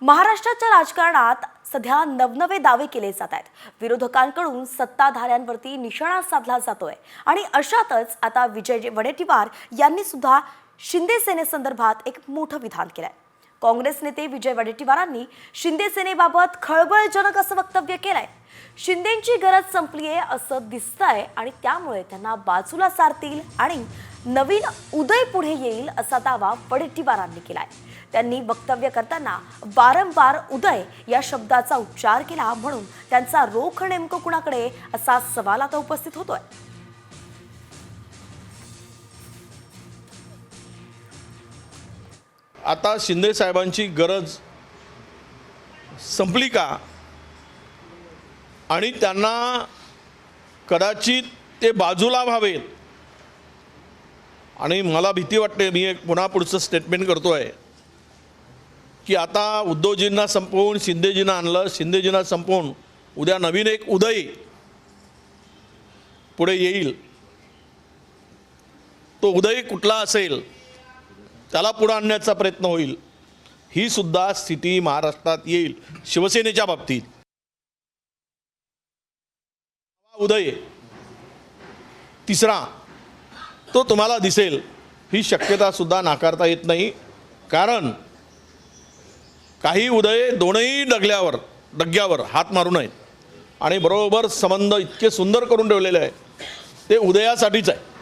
महाराष्ट्राच्या राजकारणात सध्या नवनवे दावे केले जात आहेत. विरोधकांकडून सत्ताधाऱ्यांवरती निशाणा साधला जातोय आणि अशातच आता विजय वडेट्टीवार यांनी सुद्धा शिंदे सेनेसंदर्भात एक मोठं विधान केलंय. काँग्रेस नेते विजय वडेट्टीवारांनी शिंदे सेनेबाबत खळबळजनक असं वक्तव्य केलंय. शिंदेंची गरज संपली आहे असं दिसतंय आणि त्यामुळे त्यांना बाजूला सारतील आणि नवीन उदय पुढे येईल असा दावा वडेट्टीवारांनी केलाय. त्यांनी वक्तव्य करताना वारंवार उदय या शब्दाचा उच्चार केला, म्हणून त्यांचा रोख नेमकं कुणाकडे असा सवाल आता उपस्थित होतोय. आता शिंदे साहेबांची गरज संपली का आणि त्यांना कदाचित ते बाजूला व्हावेत. आणि मला भीती वाटते, मी एक पुन्हा पुढचं स्टेटमेंट करतोय की आता उद्धवजींना संपवून शिंदेजींना आणलं, शिंदेजींना संपवून उद्या नवीन एक उदय पुढे येईल. तो उदय कुठला असेल त्याला पुढे आणण्याचा प्रयत्न होईल. ही सुद्धा स्थिती महाराष्ट्रात येईल शिवसेनेच्या बाबतीत. उदय तिसरा तो तुम्हाला दिसेल, ही शक्यता सुद्धा नाकारता येत नाही. कारण काही उदय दोनही डग्यावर हात मारू नयेत आणि बरोबर संबंध इतके सुंदर करून ठेवलेले आहे ते उदयासाठीच आहे.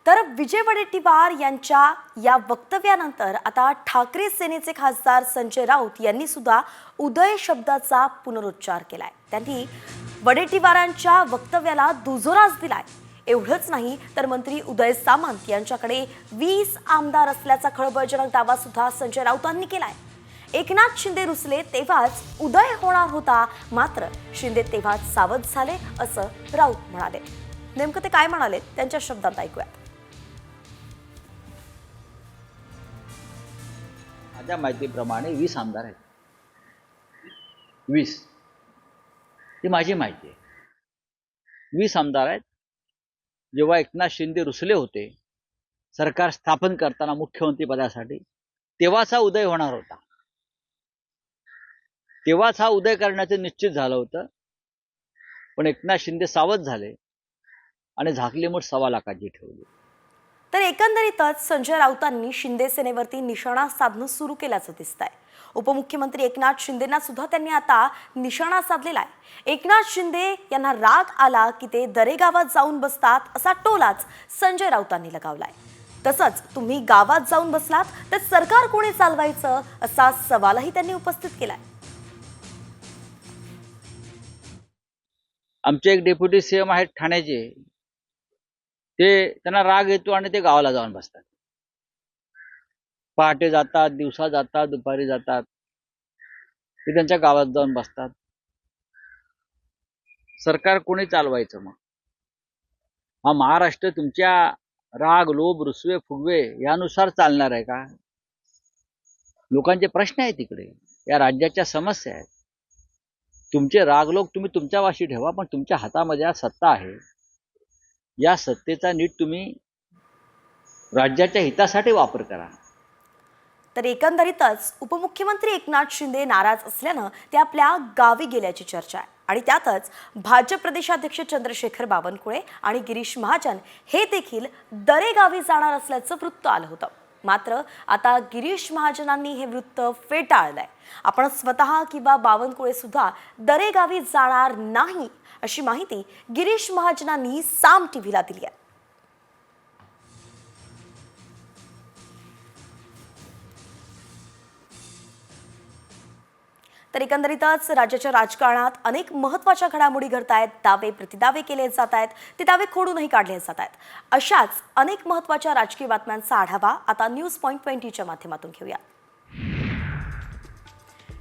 तर विजय वडेट्टीवार यांच्या या वक्तव्यानंतर आता ठाकरे सेनेचे खासदार संजय राऊत यांनी सुद्धा उदय शब्दाचा पुनरुच्चार केलाय. त्यांनी वडेट्टीवारांच्या वक्तव्याला दुजोराच दिलाय. एवढंच नाही तर मंत्री उदय सामंत यांच्याकडे 20 आमदार असल्याचा खळबळजनक दावा सुद्धा संजय राऊतांनी केलाय. एकनाथ शिंदे रुसले तेव्हाच उदय होणार होता, मात्र शिंदे तेव्हाच सावध झाले असं राऊत म्हणाले. नेमकं ते काय म्हणाले त्यांच्या शब्दात ऐकूया. माझ्या माहितीप्रमाणे 20 आमदार आहेत. 20 ही माझी माहिती आहे. 20 आमदार आहेत. जेव्हा एकनाथ शिंदे रुसले होते सरकार स्थापन करताना मुख्यमंत्री पदासाठी, तेव्हाच हा उदय होणार होता. तेव्हाच हा उदय करण्याचं निश्चित झालं होतं. पण एकनाथ शिंदे सावध झाले आणि झाकली मूठ 1.25 लाखाची ठेवली. तर एकंदरीतच संजय राऊतांनी शिंदे सेनेवरती निशाणा साधणं सुरू केल्याचं दिसतंय. उपमुख्यमंत्री एकनाथ शिंदेंना सुद्धा त्यांनी आता निशाणा साधलेला आहे. एकनाथ शिंदे यांना राग आला की ते दरेगावात जाऊन बसतात असा टोलाच संजय राऊतांनी लगावलाय. तसंच तुम्ही गावात जाऊन बसलात तर सरकार कोणी चालवायचं असा सवालही त्यांनी उपस्थित केलाय. आमचे एक डेप्युटी सीएम आहेत ठाण्याचे, ते त्यांना राग येतो आणि ते गावाला जाऊन बसतात. पहाटे जातात, दिवसा जातात, दुपारी जातात, ते त्यांच्या गावात जाऊन बसतात. सरकार कोणी चालवायचं? मग हा महाराष्ट्र तुमच्या राग, लोभ, रुसवे, फुगवे यानुसार चालणार आहे का? लोकांचे प्रश्न आहेत तिकडे, या राज्याच्या समस्या आहेत. तुमचे रागलोक तुम्ही तुमच्या वाशी ठेवा, पण तुमच्या हातामध्ये आज सत्ता आहे. या सत्तेचा नीट तुम्ही राज्याच्या हितासाठी वापर करा. तर एकंदरीतच उपमुख्यमंत्री एकनाथ शिंदे नाराज असल्यानं ते आपल्या गावी गेल्याची चर्चा आहे. आणि त्यातच भाजप प्रदेशाध्यक्ष चंद्रशेखर बावनकुळे आणि गिरीश महाजन हे देखील दरेगावी जाणार असल्याचं वृत्त आलं होतं. मात्र आता गिरीश महाजनांनी हे वृत्त फेटाळलंय. आपण स्वतः किंवा बावनकुळे सुद्धा दरेगावी जाणार नाही अशी माहिती गिरीश महाजनांनी साम टीव्हीला दिली आहे. तर एकंदरीतच राज्याच्या राजकारणात अनेक महत्त्वाच्या घडामोडी घडत आहेत. दावे प्रतिदावे केले जात आहेत, ते दावे खोडूनही काढले जात आहेत. अशाच अनेक महत्त्वाच्या राजकीय बातम्यांचा आढावा आता न्यूज पॉइंट 20च्या माध्यमातून घेऊया.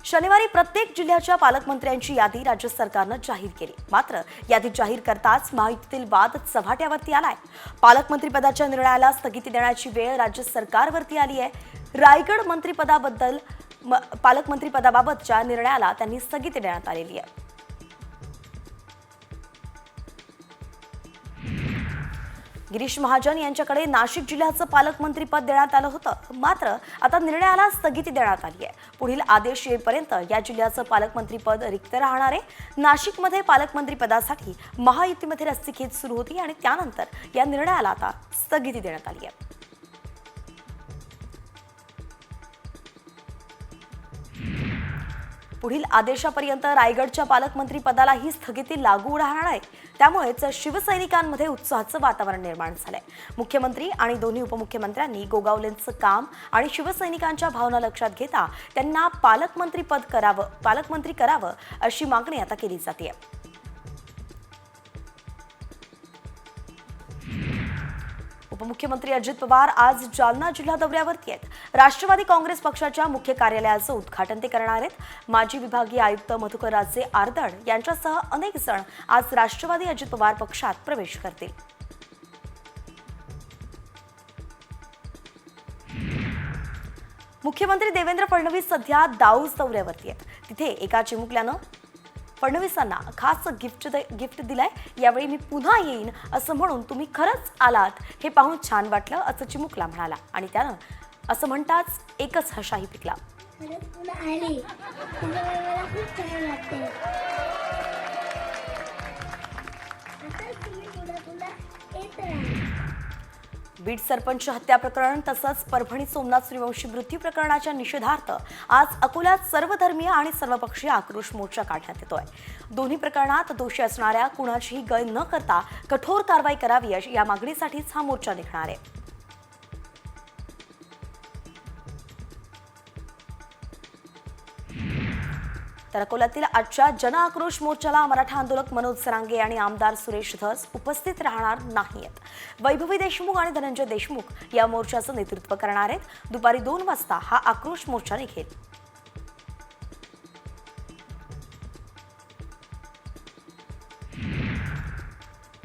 शनिवारी प्रत्येक जिल्ह्याच्या पालकमंत्र्यांची यादी राज्य सरकारनं जाहीर केली. मात्र यादी जाहीर करताच महायुतीतील वाद चव्हाट्यावरती आलाय. पालकमंत्रीपदाच्या निर्णयाला स्थगिती देण्याची वेळ राज्य सरकारवरती आली आहे. रायगड पालकमंत्रीपदाबाबतच्या निर्णयाला त्यांनी स्थगिती देण्यात आलेली आहे. गिरीश महाजन यांच्याकडे नाशिक जिल्ह्याचं पालकमंत्रीपद देण्यात आलं होतं, मात्र आता निर्णयाला स्थगिती देण्यात आली आहे. पुढील आदेश येईपर्यंत या जिल्ह्याचं पालकमंत्रीपद रिक्त राहणार आहे. नाशिकमध्ये पालकमंत्रीपदासाठी महायुतीमध्ये रस्सीखेच सुरू होती आणि त्यानंतर या निर्णयाला आता स्थगिती देण्यात आली आहे. पुढील आदेशापर्यंत रायगडच्या पालकमंत्री पदालाही स्थगिती लागू राहणार आहे. त्यामुळेच शिवसैनिकांमध्ये उत्साहाचं वातावरण निर्माण झालंय. मुख्यमंत्री आणि दोन्ही उपमुख्यमंत्र्यांनी गोगावलेंचं काम आणि शिवसैनिकांच्या भावना लक्षात घेता त्यांना पालकमंत्री करावं अशी मागणी आता केली जाते. उपमुख्यमंत्री अजित पवार आज जालना जिल्हा दौऱ्यावरती आहेत. राष्ट्रवादी काँग्रेस पक्षाच्या मुख्य कार्यालयाचं उद्घाटन ते करणार आहेत. माजी विभागीय आयुक्त मधुकरराजे आर्दड यांच्यासह अनेक जण आज राष्ट्रवादी अजित पवार पक्षात प्रवेश करतील. मुख्यमंत्री देवेंद्र फडणवीस सध्या दाऊस दौऱ्यावरती आहेत. तिथे एका चिमुकल्यानं फडणवीसांना खास गिफ्ट दिलंय. यावेळी मी पुन्हा येईन असं म्हणून तुम्ही खरंच आलात हे पाहून छान वाटलं असं चिमुकला म्हणाला आणि त्यानं असं म्हणताच एकच हसाही पिकला. बीड सरपंच हत्या प्रकरण तसंच परभणी सोमनाथ सूर्यवंशी मृत्यू प्रकरणाच्या निषेधार्थ आज अकोल्यात सर्वधर्मीय आणि सर्वपक्षीय आक्रोश मोर्चा काढण्यात येतोय. दोन्ही प्रकरणात दोषी असणाऱ्या कुणाचीही गय न करता कठोर कारवाई करावी या मागणीसाठीच हा मोर्चा निघणार आहे. तर अकोल्यातील आजच्या जन आक्रोश मोर्चाला मराठा आंदोलक मनोज सरांगे आणि आमदार सुरेश धस उपस्थित राहणार नाहीत. वैभवी देशमुख आणि धनंजय देशमुख या मोर्चाचं नेतृत्व करणार आहेत. दुपारी 2 वाजता हा आक्रोश मोर्चा निघेल.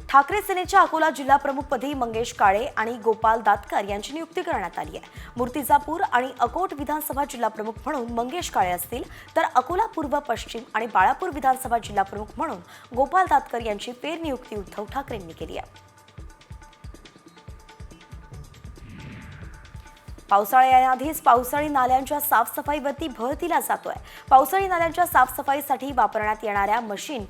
ठाकरे सेनेच्या अकोला जिल्हा प्रमुखपदी मंगेश काळे आणि गोपाल दातकर यांची नियुक्ती करण्यात आली आहे. मूर्तिजापूर आणि अकोट विधानसभा जिल्हा प्रमुख म्हणून मंगेश काळे असतील, तर अकोला पूर्व, पश्चिम आणि बाळापूर विधानसभा जिल्हा प्रमुख म्हणून गोपाल दातकर यांची फेरनियुक्ती उद्धव ठाकरेंनी केली आहे. पावसाळ्याआधीच पावसाळी नाल्यांच्या साफसफाईवरती भर दिला जातोय. पावसाळी नाल्यांच्या साफसफाईसाठी वापरण्यात येणाऱ्या मशीन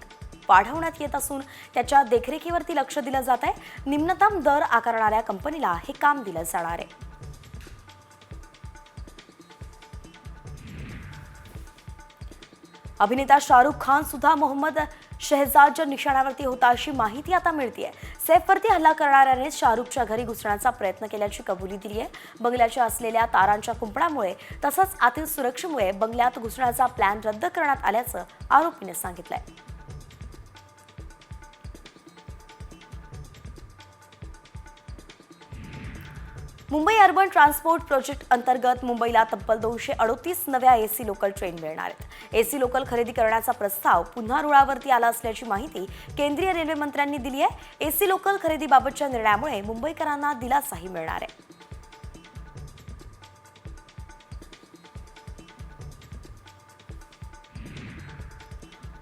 वाढवण्यात येत असून त्याच्या देखरेखीवरती लक्ष दिलं जात आहे. निम्नतम दर आकारणाऱ्या कंपनीला हे काम दिलं जाणार आहे. अभिनेता शाहरुख खान सुद्धा मोहम्मद शहजादच्या निशाण्यावरती होता अशी माहिती आता मिळतेय. सैफवरती हल्ला करणाऱ्याने शाहरुखच्या घरी घुसण्याचा प्रयत्न केल्याची कबुली दिली आहे. बंगल्याच्या असलेल्या तारांच्या कुंपणामुळे तसंच आतील सुरक्षेमुळे बंगल्यात घुसण्याचा प्लॅन रद्द करण्यात आल्याचं आरोपीने सांगितलंय. मुंबई अर्बन ट्रान्सपोर्ट प्रोजेक्ट अंतर्गत मुंबईला तब्बल 238 नव्या एसी लोकल ट्रेन मिळणार आहेत. एसी लोकल खरेदी करण्याचा प्रस्ताव पुन्हा रुळावरती आला असल्याची माहिती केंद्रीय रेल्वे मंत्र्यांनी दिली आहे. एसी लोकल खरेदीबाबतच्या निर्णयामुळे मुंबईकरांना दिलासाही मिळणार आहे.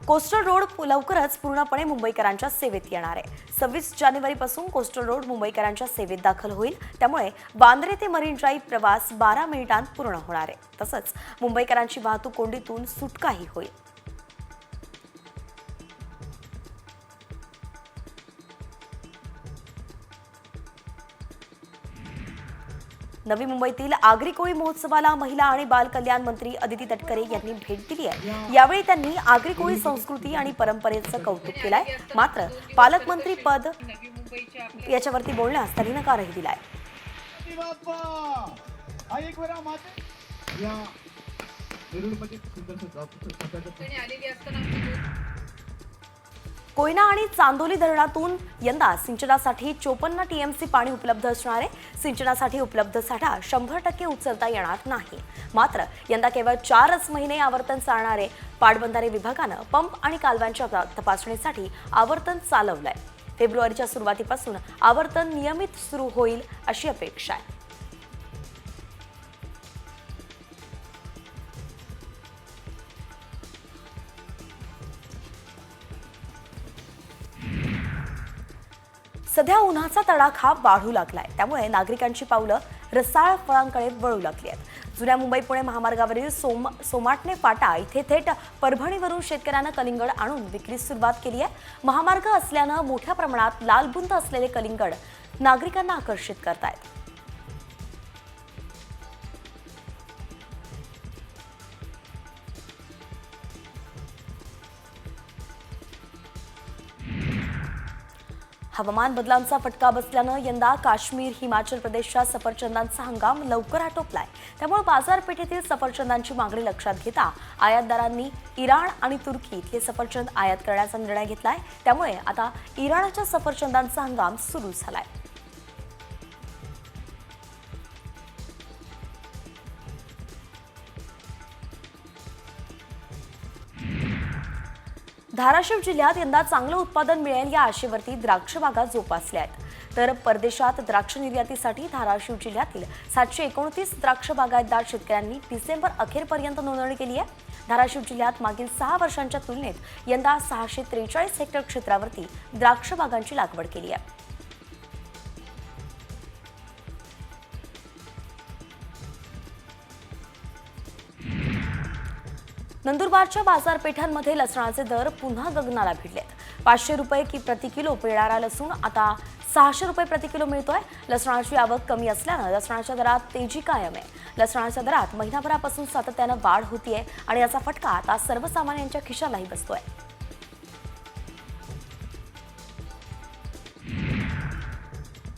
कोस्टल रोड लवकरच पूर्णपणे मुंबईकरांच्या सेवेत येणार आहे. 26 जानेवारीपासून कोस्टल रोड मुंबईकरांच्या सेवेत दाखल होईल. त्यामुळे बांद्रे ते मरीन ड्राईव्ह प्रवास 12 मिनिटांत पूर्ण होणार आहे. तसंच मुंबईकरांची वाहतूक कोंडीतून सुटकाही होईल. नवी मुंबईतील आगरी कोळी महोत्सवाला महिला आणि बाल कल्याण मंत्री अदिती तटकरे यांनी भेट दिली आहे. यावेळी त्यांनी आगरी कोळी संस्कृती आणि परंपरेचं कौतुक केलंय. मात्र पालकमंत्री पद याच्यावरती बोलण्यास त्यांनी नकारही दिलाय. कोयना आणि चांदोली धरणातून यंदा सिंचनासाठी 54 टीएमसी पाणी उपलब्ध असणार आहे. सिंचनासाठी उपलब्ध साठा 100% उचलता येणार नाही. मात्र यंदा केवळ 4च महिने आवर्तन चालणारे पाटबंधारे विभागानं पंप आणि कालव्यांच्या तपासणीसाठी आवर्तन चालवलंय. फेब्रुवारीच्या सुरुवातीपासून आवर्तन नियमित सुरू होईल अशी अपेक्षा आहे. सध्या उन्हाचा तडाखा वाढू लागलाय, त्यामुळे नागरिकांची पावलं रसाळ फळांकडे वळू लागली आहेत. जुन्या मुंबई पुणे महामार्गावरील सोमाटणे फाटा इथे थेट परभणीवरून शेतकऱ्यांना कलिंगड आणून विक्रीस सुरुवात केली आहे. महामार्ग असल्यानं मोठ्या प्रमाणात लालबुंद असलेले कलिंगड नागरिकांना आकर्षित करतायत. हवामान बदलांचा फटका बसल्यानं यंदा काश्मीर, हिमाचल प्रदेशच्या सफरचंदांचा हंगाम लवकर आटोपलाय. त्यामुळे बाजारपेठेतील सफरचंदांची मागणी लक्षात घेता आयातदारांनी इराण आणि तुर्की इथले सफरचंद आयात करण्याचा निर्णय घेतलाय. त्यामुळे आता इराणच्या सफरचंदांचा हंगाम सुरू झालाय. धाराशिव जिल्ह्यात यंदा चांगलं उत्पादन मिळेल या आशेवरती द्राक्ष बागा जोपासल्या आहेत. तर परदेशात द्राक्ष निर्यातीसाठी धाराशिव जिल्ह्यातील 729 द्राक्ष बागायतदार शेतकऱ्यांनी डिसेंबर अखेरपर्यंत नोंदणी केली आहे. धाराशिव जिल्ह्यात मागील 6 वर्षांच्या तुलनेत यंदा 643 हेक्टर क्षेत्रावरती द्राक्ष बागांची लागवड केली आहे. नंदुरबारच्या बाजारपेठांमध्ये लसणाचे दर पुन्हा गगनाला भिडलेत. 500 रुपये प्रति किलो पिळणारा लसूण आता 600 रुपये प्रति किलो मिळतोय. लसणाची आवक कमी असल्यानं लसणाच्या दरात तेजी कायम आहे. लसणाच्या दरात महिनाभरापासून सातत्यानं वाढ होतीये आणि याचा फटका आता सर्वसामान्यांच्या खिशालाही बसतोय.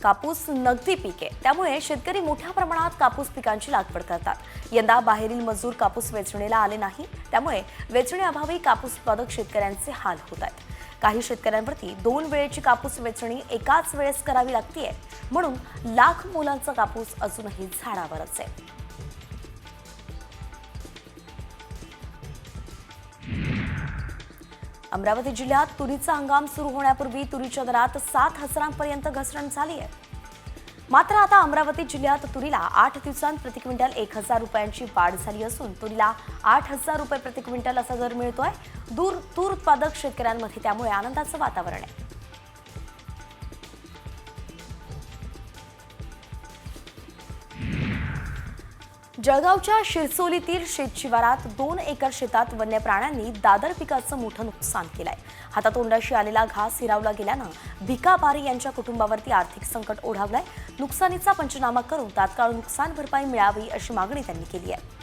कापूस नगदी पीक आहे, त्यामुळे शेतकरी मोठ्या प्रमाणात कापूस पिकांची लागवड करतात. यंदा बाहेरील मजूर कापूस वेचणीला आले नाही, त्यामुळे वेचणीअभावी कापूस उत्पादक शेतकऱ्यांचे हाल होत आहेत. काही शेतकऱ्यांवरती 2 वेळेची कापूस वेचणी एकाच वेळेस करावी लागतेय, म्हणून लाख मोलांचा कापूस अजूनही झाडावरच आहे. अमरावती जिल्ह्यात तुरीचा हंगाम सुरू होण्यापूर्वी तुरीच्या दरात 7,000पर्यंत घसरण झाली आहे. मात्र आता अमरावती जिल्ह्यात तुरीला 8 दिवसांत प्रति क्विंटल 1,000 रुपयांची वाढ झाली असून तुरीला 8,000 रुपये प्रति क्विंटल असा दर मिळतोय. तूर उत्पादक शेतकऱ्यांमध्ये त्यामुळे आनंदाचं वातावरण आहे. जळगावच्या शिरसोलीतील शेतशिवारात 2 एकर शेतात वन्य प्राण्यांनी दादर पिकाचं मोठं नुकसान केलंय. हातातोंडाशी आलेला घास हिरावला गेल्यानं भिका पारी यांच्या कुटुंबावरती आर्थिक संकट ओढावलंय. नुकसानीचा पंचनामा करून तात्काळ नुकसान भरपाई मिळावी अशी मागणी त्यांनी केली आहे.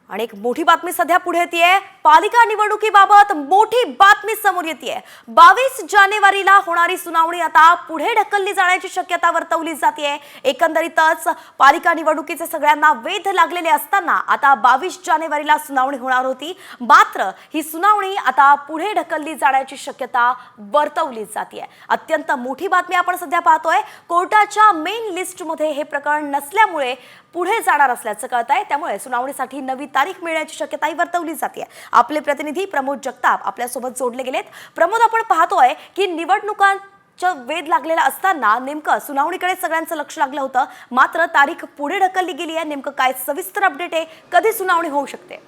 आणि एक मोठी बातमी सध्या पुढे येतेय. पालिका निवडणुकीबाबत मोठी बातमी समोर येतेय. 22 जानेवारीला होणारी सुनावणी आता पुढे ढकलली जाण्याची शक्यता वर्तवली जातेय. एकंदरीतच पालिका निवडणुकीचे सगळ्यांना वेध लागलेले असताना आता 22 जानेवारीला सुनावणी होणार होती, मात्र ही सुनावणी आता पुढे ढकलली जाण्याची शक्यता वर्तवली जातेय. अत्यंत मोठी बातमी आपण सध्या पाहतोय. कोर्टाच्या मेन लिस्टमध्ये हे प्रकरण नसल्यामुळे पुढे जाणार असल्याचं कळत आहे. त्यामुळे सुनावणीसाठी नवी तारीख मिळण्याची शक्यताही वर्तवली जाते. आपले प्रतिनिधी प्रमोद जगताप आपल्यासोबत जोडले गेलेत. प्रमोद, आपण पाहतोय की निवडणुकांचा वेध लागलेला असताना नेमकं सुनावणीकडे सगळ्यांचं लक्ष लागलं होतं, मात्र तारीख पुढे ढकलली गेली आहे. नेमकं काय सविस्तर अपडेट आहे? कधी सुनावणी होऊ शकते?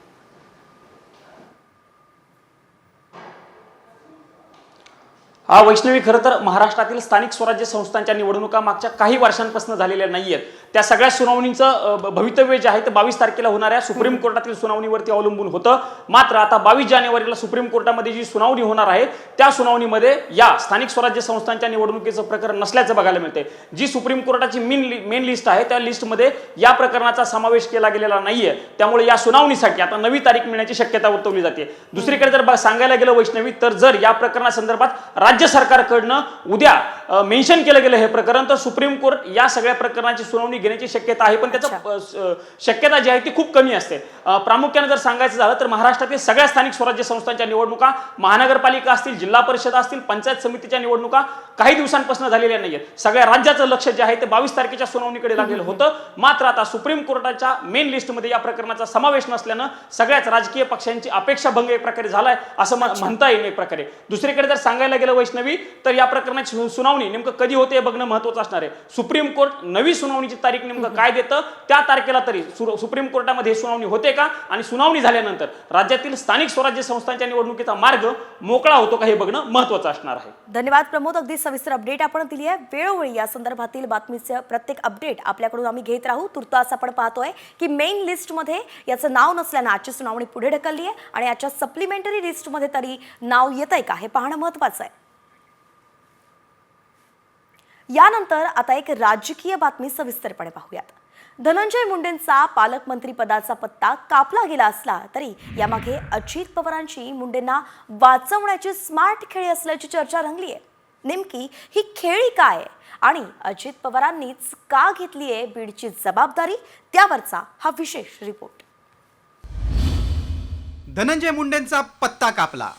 वैष्णवी, खरं तर महाराष्ट्रातील स्थानिक स्वराज्य संस्थांच्या निवडणुका मागच्या काही वर्षांपासून झालेल्या नाहीयेत. त्या सगळ्या सुनावणीचं भवितव्य जे आहे ते 22 तारखेला होणाऱ्या सुप्रीम कोर्टातील सुनावणीवरती अवलंबून होतं. मात्र आता 22 जानेवारीला सुप्रीम कोर्टामध्ये जी सुनावणी होणार आहे त्या सुनावणीमध्ये या स्थानिक स्वराज्य संस्थांच्या निवडणुकीचं प्रकरण नसल्याचं बघायला मिळते. जी सुप्रीम कोर्टाची मेन लिस्ट आहे त्या लिस्टमध्ये या प्रकरणाचा समावेश केला गेलेला नाहीये. त्यामुळे या सुनावणीसाठी आता नवी तारीख मिळण्याची शक्यता वर्तवली जाते. दुसरीकडे जर सांगायला गेलं वैष्णवी, तर जर या प्रकरणासंदर्भात राज्य सरकारकडनं उद्या मेन्शन केलं गेलं हे प्रकरण, तर सुप्रीम कोर्ट या सगळ्या प्रकरणाची सुनावणी घेण्याची शक्यता आहे. पण त्याचं शक्यता जी आहे ती खूप कमी असते. प्रामुख्याने जर सांगायचं झालं तर महाराष्ट्रातील सगळ्या स्थानिक स्वराज्य संस्थांच्या निवडणुका, महानगरपालिका असतील, जिल्हा परिषद असतील, पंचायत समितीच्या निवडणुका काही दिवसांपासून झालेल्या नाहीयेत. सगळ्या राज्याचं लक्ष जे आहे ते 22 तारखेच्या सुनावणीकडे लागलेलं होतं. मात्र आता सुप्रीम कोर्टाच्या मेन लिस्टमध्ये या प्रकरणाचा समावेश नसल्यानं सगळ्याच राजकीय पक्षांची अपेक्षा भंग एक प्रकारे झालाय असं म्हणता येईल एक प्रकारे. दुसरीकडे जर सांगायला गेलं वैष्णवी, तर या प्रकरणाची सुनावणी सुनावणी नेमकं कधी होते हे बघणं महत्त्वाचं असणार आहे. सुप्रीम कोर्ट नवी सुनावणीची तारीख नेमकं काय देतं, त्या तारखेला तरी सुप्रीम कोर्टामध्ये सुनावणी होते का, आणि सुनावणी झाल्यानंतर राज्यातील स्थानिक स्वराज्य संस्थांच्या निवडणुकीचा मार्ग मोकळा होतो का हे बघणं महत्त्वाचं असणार आहे. धन्यवाद प्रमोद, अगदी सविस्तर अपडेट आपण दिली आहे. वेळोवेळी या संदर्भातील बातमीचे प्रत्येक अपडेट आपल्याकडून आम्ही घेत राहू. तुर्तास आपण पाहतोय की मेन लिस्टमध्ये याचं नाव नसल्यानं आजची सुनावणी पुढे ढकलली आहे आणि याच्या सप्लिमेंटरी लिस्टमध्ये तरी नाव येतंय का हे पाहणं महत्त्वाचं आहे. यानंतर आता एक राजकीय बातमी सविस्तरपणे पाहूयात. धनंजय मुंडेंचा पालकमंत्री पदाचा पत्ता कापला गेला असला तरी यामागे अजित पवारांची मुंडेंना वाचवण्याची स्मार्ट खेळी असल्याची चर्चा रंगली आहे. नेमकी ही खेळी काय आहे आणि अजित पवारांनीच का घेतली आहे बीडची जबाबदारी, त्यावरचा हा विशेष रिपोर्ट. धनंजय मुंडेंचा पत्ता कापला.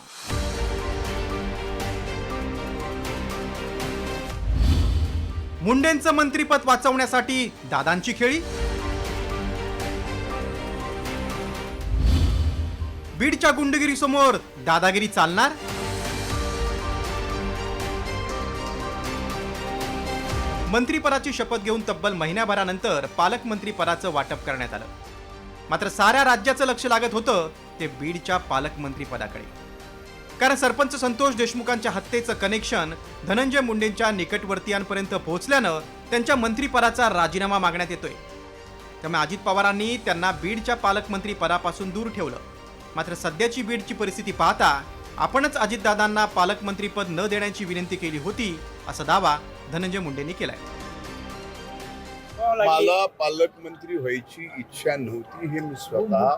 मुंडेंचं मंत्रिपद वाचवण्यासाठी दादांची खेळी. बीडच्या गुंडगिरी समोर दादागिरी चालणार. मंत्रिपदाची शपथ घेऊन तब्बल महिन्याभरानंतर पालकमंत्री पदाचं वाटप करण्यात आलं. मात्र साऱ्या राज्याचं लक्ष लागत होतं ते बीडच्या पालकमंत्री पदाकडे. कारण सरपंच संतोष देशमुखांच्या हत्येचं कनेक्शन धनंजय मुंडेंच्या निकटवर्तीयांपर्यंत पोहोचल्यानं त्यांच्या मंत्रिपदाचा राजीनामा मागण्यात येतोय. त्यामुळे अजित पवारांनी त्यांना बीडच्या पालकमंत्री पदापासून दूर ठेवलं. मात्र सध्याची बीडची परिस्थिती पाहता आपणच अजितदादांना पालकमंत्रीपद न देण्याची विनंती केली होती असा दावा धनंजय मुंडेंनी केलाय. मला पालकमंत्री व्हायची इच्छा नव्हती हे मी स्वतः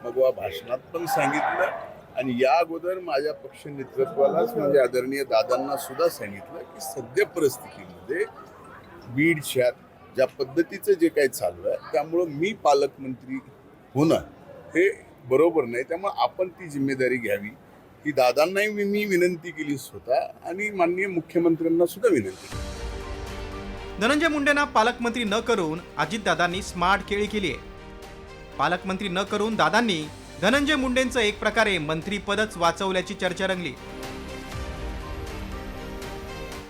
मगवा भाषणात पण सांगितलं आणि या अगोदर माझ्या पक्ष नेतृत्वालाच म्हणजे आदरणीय दादांना सुद्धा सांगितलं की सध्या परिस्थितीमध्ये बीडच्या ज्या पद्धतीचं जे काही चालू आहे त्यामुळं मी पालकमंत्री होणं हे बरोबर नाही. त्यामुळे आपण ती जिम्मेदारी घ्यावी ही दादांनाही मी विनंती केली स्वतः आणि माननीय मुख्यमंत्र्यांना सुद्धा विनंती केली. धनंजय मुंडेंना पालकमंत्री न करून अजितदादांनी स्मार्ट खेळी केली आहे. पालकमंत्री न करून दादांनी धनंजय मुंडेंचं एक प्रकारे मंत्रीपदच वाचवल्याची चर्चा रंगली.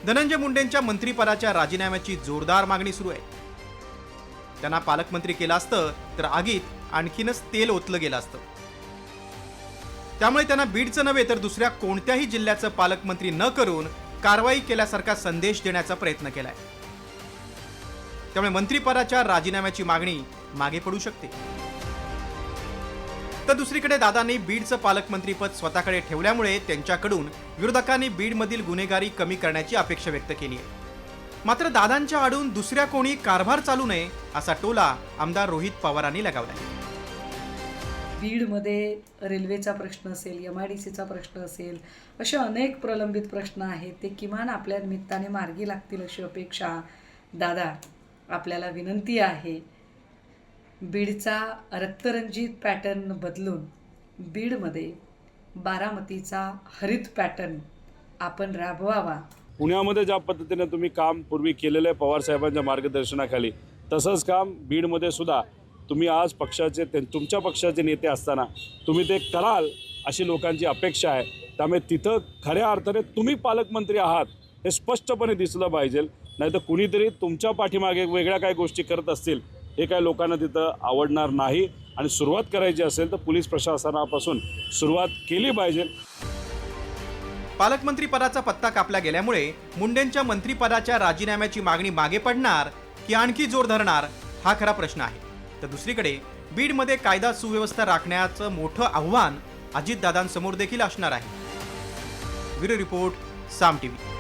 धनंजय मुंडेंच्या मंत्रिपदाच्या राजीनाम्याची जोरदार मागणी सुरू आहे. त्यांना पालकमंत्री केलं असतं तर आगीत आणखीनच तेल ओतलं गेलं असतं. त्यामुळे त्यांना बीडचं नव्हे तर दुसऱ्या कोणत्याही जिल्ह्याचं पालकमंत्री न करून कारवाई केल्यासारखा संदेश देण्याचा प्रयत्न केलाय. त्यामुळे मंत्रिपदाच्या राजीनाम्याची मागणी मागे पडू शकते. तर दुसरीकडे दादांनी बीडचं पालकमंत्रीपद स्वतःकडे ठेवल्यामुळे त्यांच्याकडून विरोधकांनी बीडमधील गुन्हेगारी कमी करण्याची अपेक्षा व्यक्त केली आहे. मात्र दादांच्या आडून दुसऱ्या कोणी कारभार चालू नये असा टोला आमदार रोहित पवारांनी लगावलाय. बीडमध्ये रेल्वेचा प्रश्न असेल, MIDCचा प्रश्न असेल, असे अनेक प्रलंबित प्रश्न आहेत. ते किमान आपल्या निमित्ताने मार्गी लागतील अशी अपेक्षा दादा आपल्याला विनंती आहे. बीडचा रक्तरंजित पॅटर्न बदलून बीडमध्ये बारामतीचा हरित पॅटर्न आपण राबवावा. पुण्यामध्ये ज्या पद्धतीने तुम्ही काम पूर्वी केलेलं आहे पवार साहेबांच्या मार्गदर्शनाखाली, तसंच काम बीडमध्ये सुद्धा तुम्ही आज पक्षाचे तुमच्या पक्षाचे नेते असताना तुम्ही ते कराल अशी लोकांची अपेक्षा आहे. त्यामुळे तिथं खऱ्या अर्थाने तुम्ही पालकमंत्री आहात हे स्पष्टपणे दिसलं पाहिजे. नाहीतर कुणीतरी तुमच्या पाठीमागे वेगळ्या काही गोष्टी करत असतील हे काय लोकांना तिथं आवडणार नाही. आणि सुरुवात करायची असेल तर पोलीस प्रशासनापासून सुरुवात केली पाहिजे. पालकमंत्री पदाचा पत्ता कापला गेल्यामुळे मुंडेंच्या मंत्रिपदाच्या राजीनाम्याची मागणी मागे पडणार की आणखी जोर धरणार हा खरा प्रश्न आहे. तर दुसरीकडे बीडमध्ये कायदा सुव्यवस्था राखण्याचं मोठं आव्हान अजितदादांसमोर देखील असणार आहे. ब्युरो रिपोर्ट, साम TV.